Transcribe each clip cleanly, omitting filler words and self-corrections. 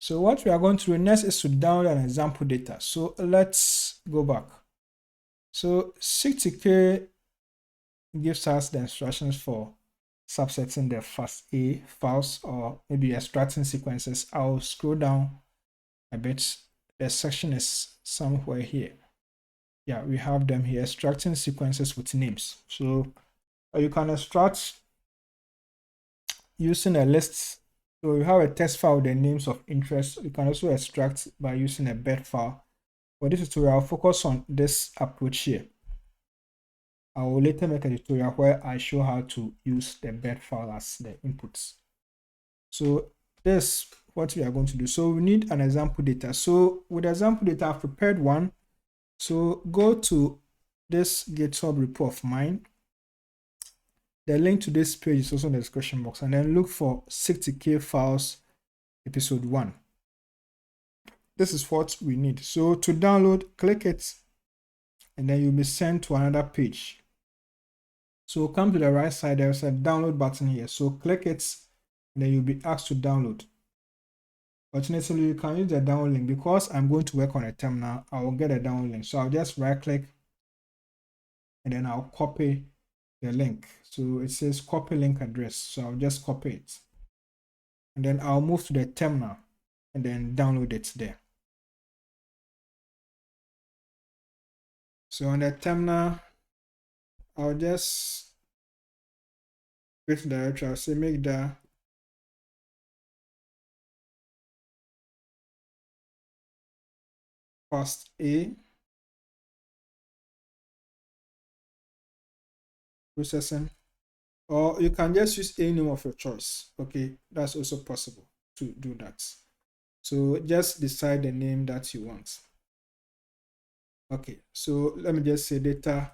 So what we are going to do next is to download an example data. So let's go back. So seqtk gives us the instructions for subsetting the fasta files or maybe extracting sequences. I'll scroll down a bit. The section is somewhere here. Yeah, we have them here, extracting sequences with names. So you can extract using a list. So you have a text file with the names of interest. You can also extract by using a bed file. For this tutorial, I'll focus on this approach here. I will later make a tutorial where I show how to use the bed file as the inputs. So this is what we are going to do. So we need an example data. So with the example data, I've prepared one. So go to this GitHub repo of mine. The link to this page is also in the description box, and then look for seqtk files episode 1. This is what we need. So to download, click it, and then you'll be sent to another page. So come to the right side, there's a download button here. So click it, and then you'll be asked to download. Alternatively, you can use the download link. Because I'm going to work on a terminal, I will get a download link. So I'll just right click, and then I'll copy the link. So it says copy link address. So I'll just copy it. And then I'll move to the terminal and then download it there. So on the terminal, I'll just create the directory. I'll say make the fasta processing, or you can just use any name of your choice. Okay, that's also possible to do that. So just decide the name that you want. Okay, so let me just say data,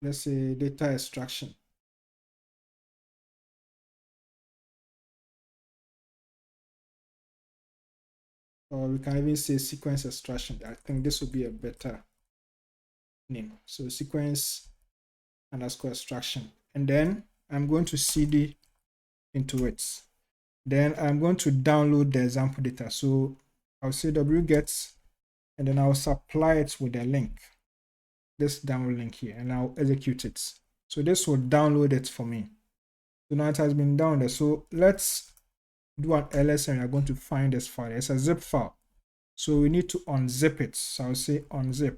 let's say data extraction. Or we can even say sequence extraction. I think this would be a better name. So sequence underscore extraction. And then I'm going to cd into it. Then I'm going to download the example data. So I'll say wget, and then I'll supply it with a link, this download link here, and I'll execute it. So this will download it for me. So now it has been downloaded. So let's do an ls, and we're going to find this file. It's a zip file. So we need to unzip it. So I'll say unzip.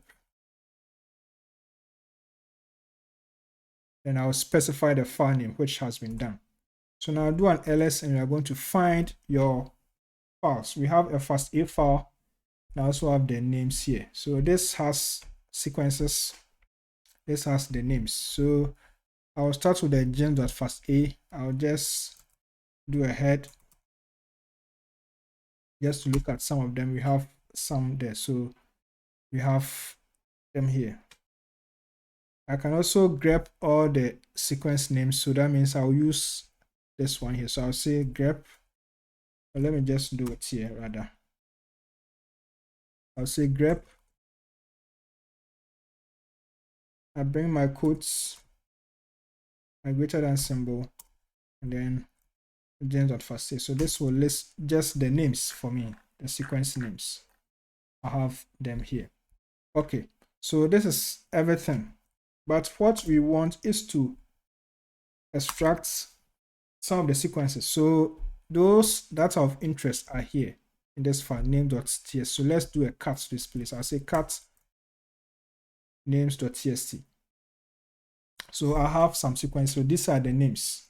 Then I'll specify the file name, which has been done. So now I'll do an ls, and we are going to find your files. We have a fasta file, and I also have the names here. So this has sequences, this has the names. So I'll start with the gems.fasta. I'll just do a head just to look at some of them. We have some there, so we have them here. I can also grep all the sequence names, so that means I'll use this one here. So I'll say grep, but let me just do it here rather. I'll say grep. I bring my quotes, my greater than symbol, and then gems.fasta. So this will list just the names for me, the sequence names. I have them here. Okay, so this is everything. But what we want is to extract some of the sequences. So those that are of interest are here in this file, name.txt. So let's do a cut to this place. I'll say cut names.txt. So I have some sequences. So these are the names.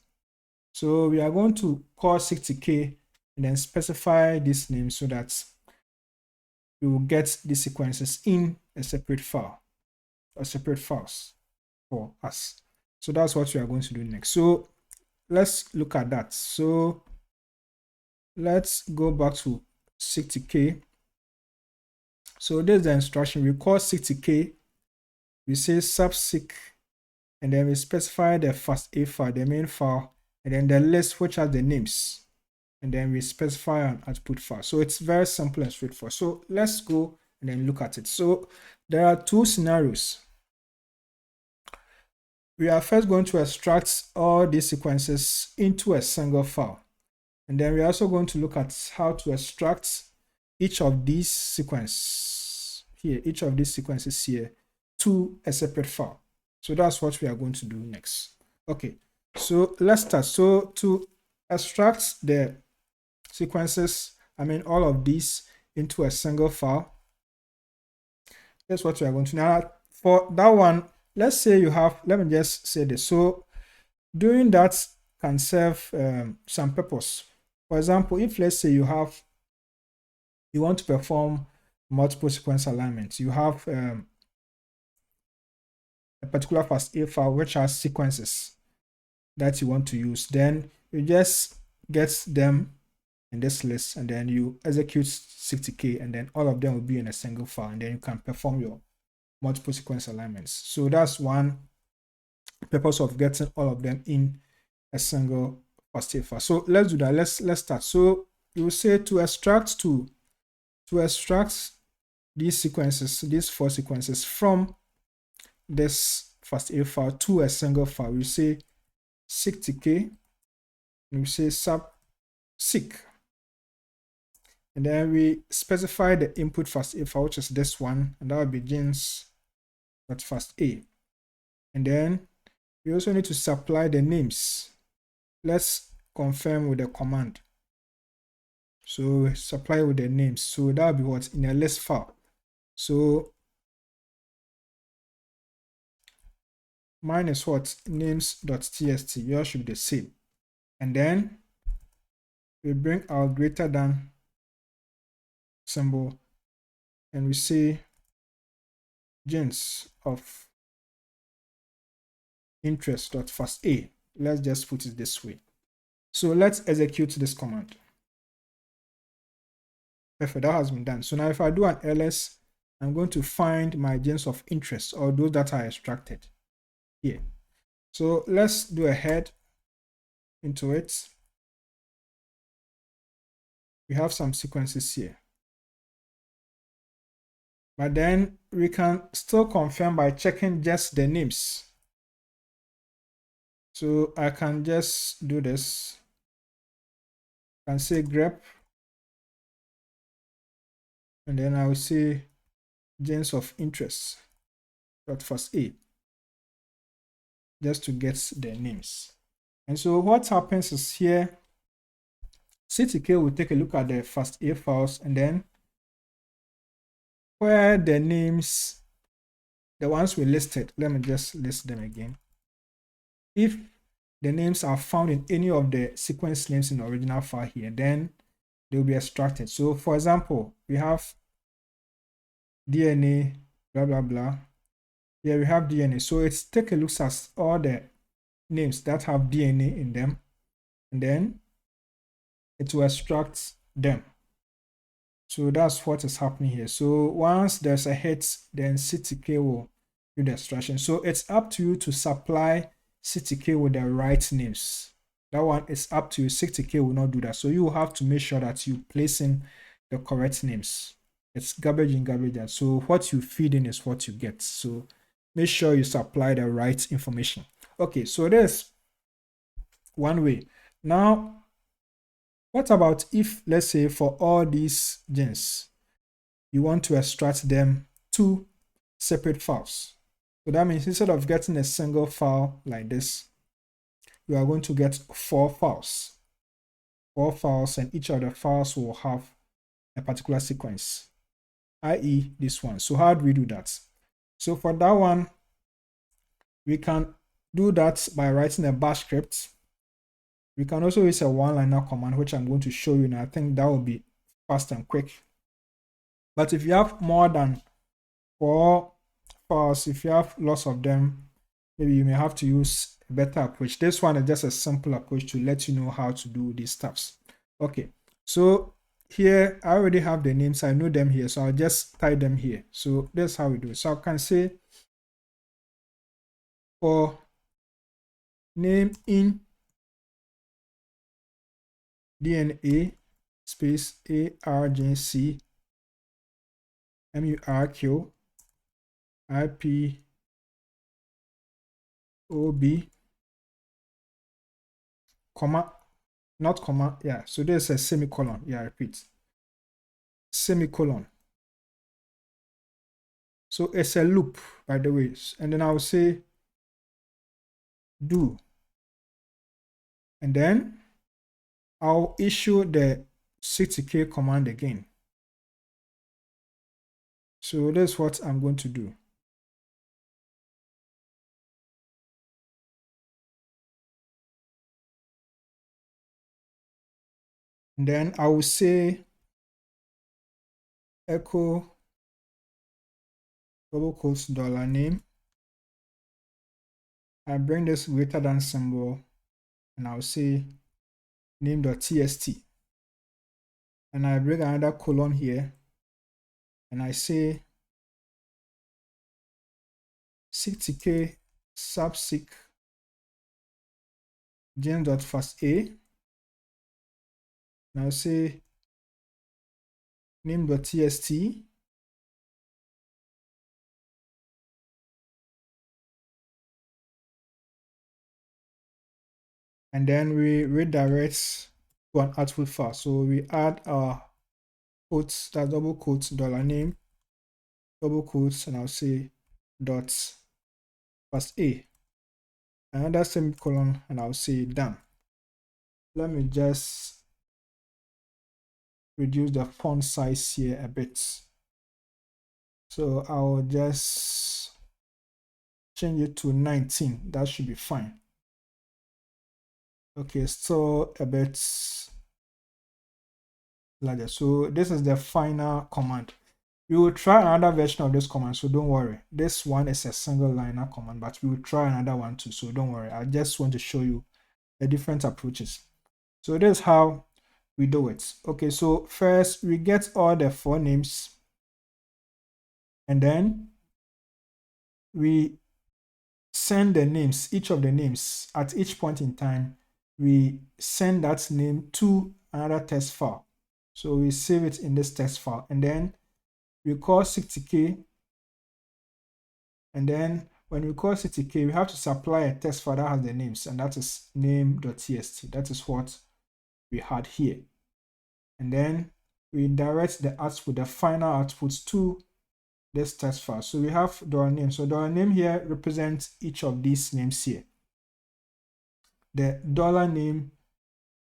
So we are going to call seqtk and then specify this name so that we will get these sequences in a separate file or separate files for us. So that's what we are going to do next. So let's look at that. So let's go back to seqtk. So there's the instruction. We call seqtk, we say subseq, and then we specify the fasta file, the main file, and then the list which has the names, and then we specify an output file. So it's very simple and straightforward. So let's go and then look at it. So there are two scenarios. we are first going to extract all these sequences into a single file. And then we're also going to look at how to extract each of these sequences here to a separate file. So that's what we are going to do next. Okay, so let's start. So to extract the sequences, all of these into a single file, that's what we are going to do. Now, for that one, let's say you have, let me just say this. So doing that can serve some purpose. For example, if let's say you want to perform multiple sequence alignments, you have a particular fasta file which has sequences that you want to use, then you just get them in this list and then you execute seqtk, and then all of them will be in a single file, and then you can perform your multiple sequence alignments. So that's one purpose of getting all of them in a single fasta file. So let's do that. Let's start. So you say to extract these sequences, these 4 sequences from this fasta file to a single file, we say seqtk, and we say sub seq, and then we specify the input fasta file, which is this one, and that will be gens.fasta. And then we also need to supply the names. Let's confirm with the command. So supply with the names. So that will be what in a list file. So mine is what names.txt. Yours should be the same. And then we bring our greater than symbol and we say gens of interest.fasta. Let's just put it this way. So let's execute this command. Perfect, that has been done. So now if I do an ls, I'm going to find my gens of interest, or those that are extracted here. So let's do a head into it. We have some sequences here, but then we can still confirm by checking just the names. So I can just do this. I can say grep, and then I will say gens of interest dot fasta, just to get the names. And so what happens is here, seqtk will take a look at the fasta files, and then where the names, the ones we listed, let me just list them again. If the names are found in any of the sequence names in the original file here, then they will be extracted. So for example, we have DNA, blah, blah, blah. Here we have DNA. So it's take a look at all the names that have DNA in them, and then it will extract them. So that's what is happening here. So once there's a hit, then seqtk will do the extraction. So it's up to you to supply seqtk with the right names. That one is up to you. seqtk will not do that. So you will have to make sure that you place in the correct names. It's garbage in, garbage out. So what you feed in is what you get. So make sure you supply the right information. Okay, so there's one way. Now, what about if, let's say, for all these gens, you want to extract them to separate files? So that means instead of getting a single file like this, you are going to get 4 files. 4 files, and each of the files will have a particular sequence, i.e. this one. So how do we do that? So for that one, we can do that by writing a bash script. We can also use a one-liner command, which I'm going to show you now. I think that will be fast and quick. But if you have more than 4 files, if you have lots of them, maybe you may have to use a better approach. This one is just a simple approach to let you know how to do these stuffs. Okay, so here I already have the names. I know them here, so I'll just type them here. So that's how we do it. So I can say for name in DNA space ARJC MURQ IP OB, comma, not comma, yeah, so there's a semicolon, yeah, repeat, semicolon. So it's a loop, by the way, and then I'll say do, and then I'll issue the seqtk command again. So that's what I'm going to do. And then I will say echo double quotes $name. I bring this greater than symbol and I'll say name.txt. And I bring another colon here and I say seqtk subseq james.fasta. And I'll say name.txt. And then we redirect to an output file. So we add our quotes, that double quotes $name, double quotes, and I'll say dot fasta. Another semicolon, and I'll say done. Let me just reduce the font size here a bit. So I'll just change it to 19. That should be fine. Okay, still a bit larger. So this is the final command. We will try another version of this command, so don't worry. This one is a single liner command, but we will try another one too, so don't worry. I just want to show you the different approaches. So this is how we do it. Okay, so first we get all the 4 names, and then we send the names, each of the names at each point in time. We send that name to another text file. So we save it in this text file, and then we call seqtk, and then when we call seqtk, we have to supply a text file that has the names, and that is name.txt. That is what we had here. And then we direct the output, the final output, to this text file. So we have $name. So $name here represents each of these names here. The $name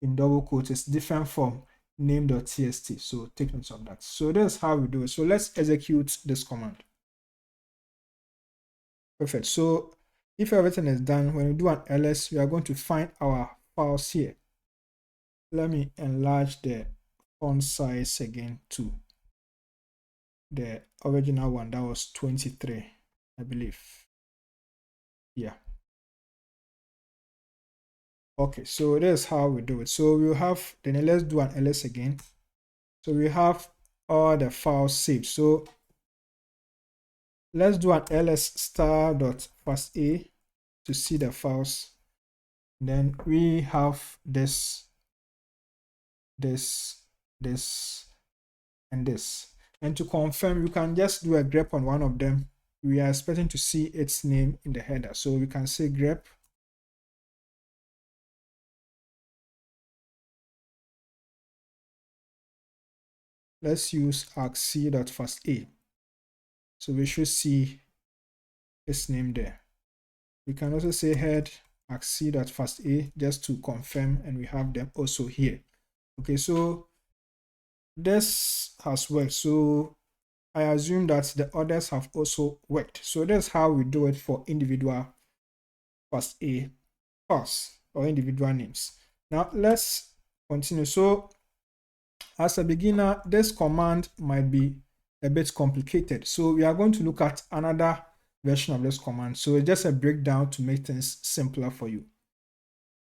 in double quotes is different from name.txt. So take note of that. So that's how we do it. So let's execute this command. Perfect. So if everything is done, when we do an ls, we are going to find our files here. Let me enlarge the font size again to the original one. That was 23, I believe. Yeah. Okay, so this is how we do it. So we'll have, then let's do an ls again. So we have all the files saved. So let's do an ls star.fasta to see the files. Then we have this, and this. And to confirm, you can just do a grep on one of them. We are expecting to see its name in the header. So we can say grep let's use argc.fasta. So we should see its name there. We can also say head argc.fasta just to confirm, and we have them also here. Okay, so this has worked. So I assume that the others have also worked. So that's how we do it for individual fasta files or individual names. Now let's continue. So as a beginner, this command might be a bit complicated. So we are going to look at another version of this command. So it's just a breakdown to make things simpler for you.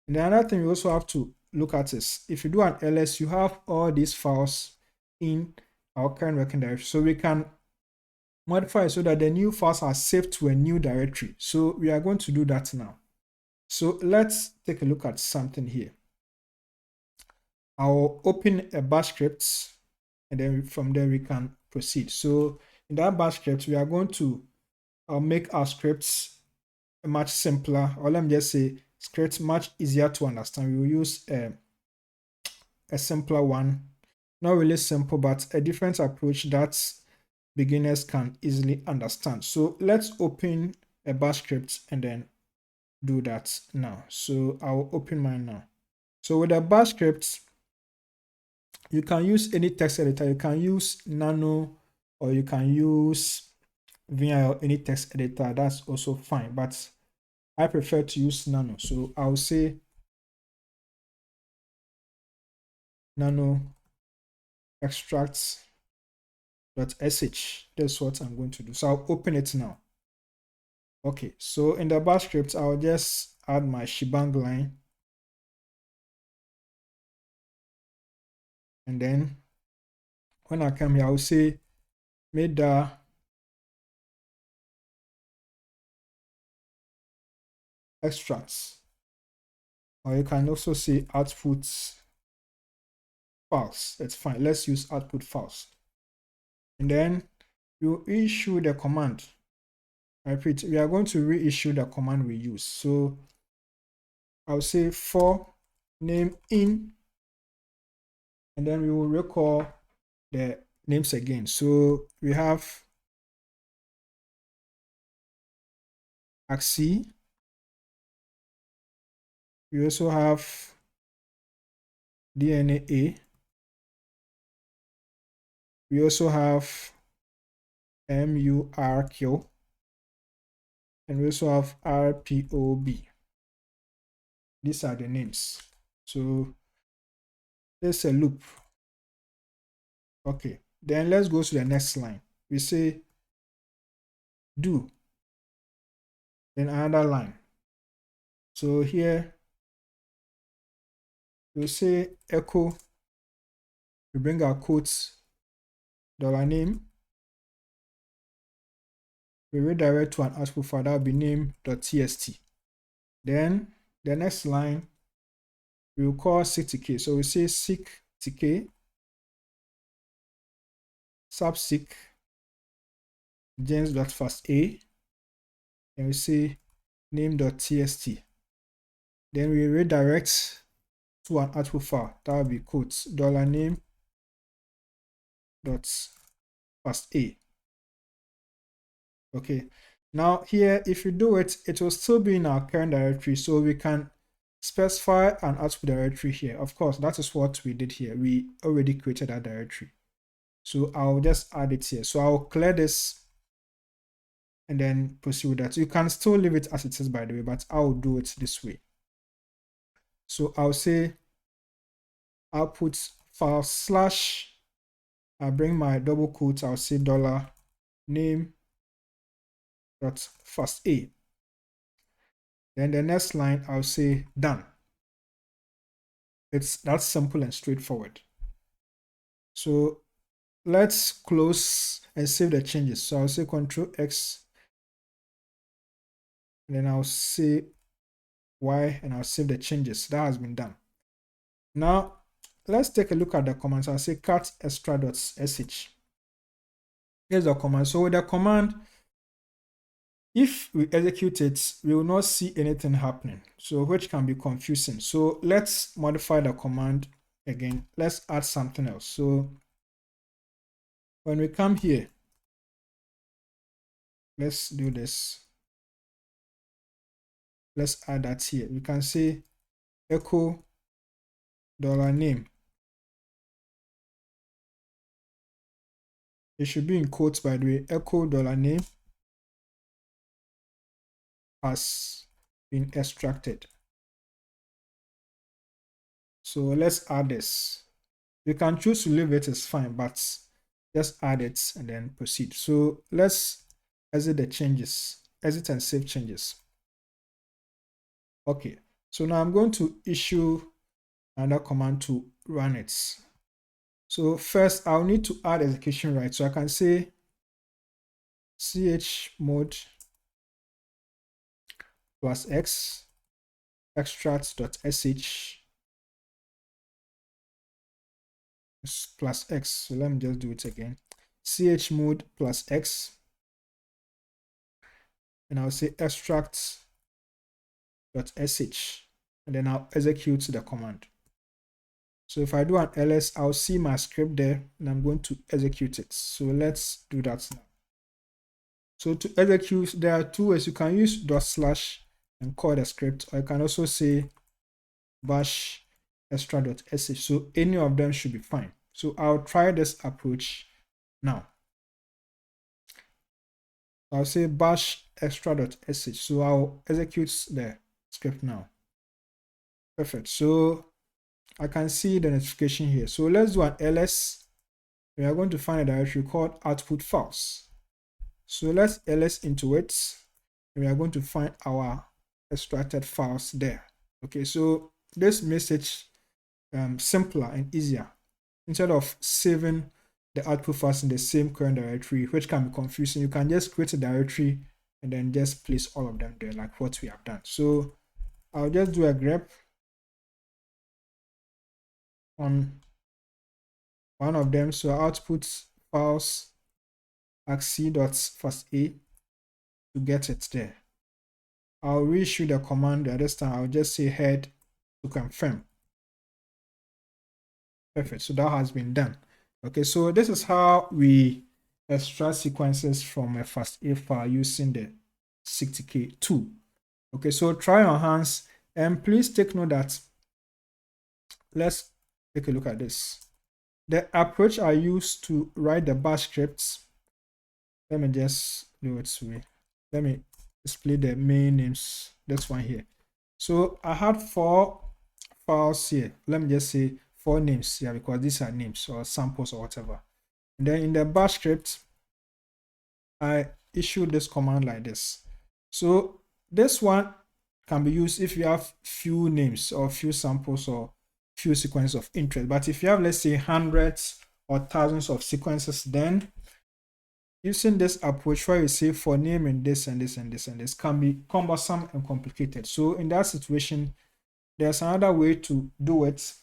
And the other thing we also have to look at is if you do an ls, you have all these files in our current working directory. So we can modify it so that the new files are saved to a new directory. So we are going to do that now. So let's take a look at something here. I'll open a bash script, and then from there we can proceed. So in that bash script, we are going to make our scripts much simpler, or let me just say script much easier to understand. We will use a simpler one, not really simple, but a different approach that beginners can easily understand. So let's open a bash script and then do that now. So I'll open mine now. So with a bash script, you can use any text editor. You can use Nano, or you can use VI or any text editor. That's also fine, but I prefer to use Nano. So I'll say Nano extracts.sh. That's what I'm going to do. So I'll open it now. Okay, so in the bash script, I'll just add my shebang line. And then when I come here, I'll say meda extracts. Or you can also say output files. That's fine. Let's use output files. And then you issue the command. I repeat, we are going to reissue the command we use. So I'll say for name in, and then we will recall the names again. So we have Axi. We also have DNA. We also have MURQ. And we also have RPOB. These are the names. So there's a loop. Okay, then let's go to the next line. We say do, then another line. So here we say echo, we bring our quotes, $name, we redirect to an output file that will be name.txt. Then the next line we will call seqtk. So we say seqtk subseq gens.fasta, and we say name.txt. Then we redirect to an output file that will be quotes $name.fasta. Okay, now here if you do it, it will still be in our current directory, so we can specify an output directory here. Of course, that is what we did here. We already created that directory, so I'll just add it here. So I'll clear this and then proceed with that. You can still leave it as it is, by the way, but I'll do it this way. So I'll say output file slash, I bring my double quotes, I'll say $name.fasta. Then the next line, I'll say done. It's that simple and straightforward. So let's close and save the changes. So I'll say Control X, and then I'll say Y, and I'll save the changes. That has been done. Now let's take a look at the commands. I'll say cat extra.sh. Here's the command. So with the command, if we execute it, we will not see anything happening, so which can be confusing. So let's modify the command again. Let's add something else. So when we come here, let's do this. Let's add that here. We can say echo $name. It should be in quotes, by the way. Echo $name has been extracted. So let's add this. You can choose to leave it, it's fine, but just add it and then proceed. So let's exit the changes, exit and save changes. Okay, so now I'm going to issue another command to run it. So first I'll need to add execution right. So I can say chmod +x extract.sh +x. So let me just do it again. chmod +x, and I'll say extract .sh, and then I'll execute the command. So if I do an ls, I'll see my script there, and I'm going to execute it. So let's do that now. So to execute, there are two ways. You can use // and call the script, or you can also say bash extra.sh. So any of them should be fine. So I'll try this approach now. I'll say bash extra.sh. So I'll execute the script now. Perfect. So I can see the notification here. So let's do an ls. We are going to find a directory called output files. So let's ls into it. And we are going to find our extracted files there. Okay, so this makes it simpler and easier. Instead of saving the output files in the same current directory, which can be confusing, you can just create a directory and then just place all of them there, like what we have done. So I'll just do a grep on one of them. So output files axc.fasta to get it there. I'll reissue the command. At this time, I'll just say head to confirm. Perfect. So that has been done. Okay, so this is how we extract sequences from a fasta file using the seqtk tool. Okay, so try your hands, and please take note that, let's take a look at this. The approach I used to write the bash scripts, let me just do it this way. Let me display the main names, this one here. So I had 4 files here. Let me just say 4 names here, because these are names or samples or whatever. And then in the bash script, I issued this command like this. So this one can be used if you have few names or few samples or few sequences of interest. But if you have, let's say, hundreds or thousands of sequences, then using this approach where you say for name and this and this and this and this can be cumbersome and complicated. So in that situation, there's another way to do it,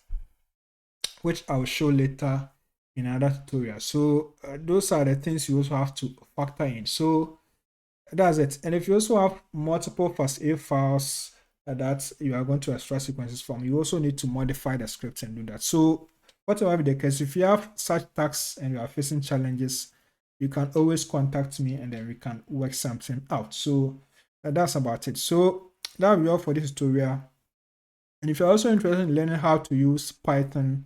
which I'll show later in another tutorial. So those are the things you also have to factor in. So that's it. And if you also have multiple fasta files that you are going to extract sequences from, you also need to modify the script and do that. So whatever be the case, if you have such tasks and you are facing challenges, you can always contact me and then we can work something out. So that's about it. So that will be all for this tutorial. And if you're also interested in learning how to use Python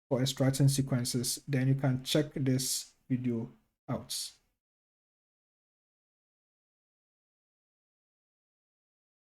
for extracting sequences, then you can check this video out.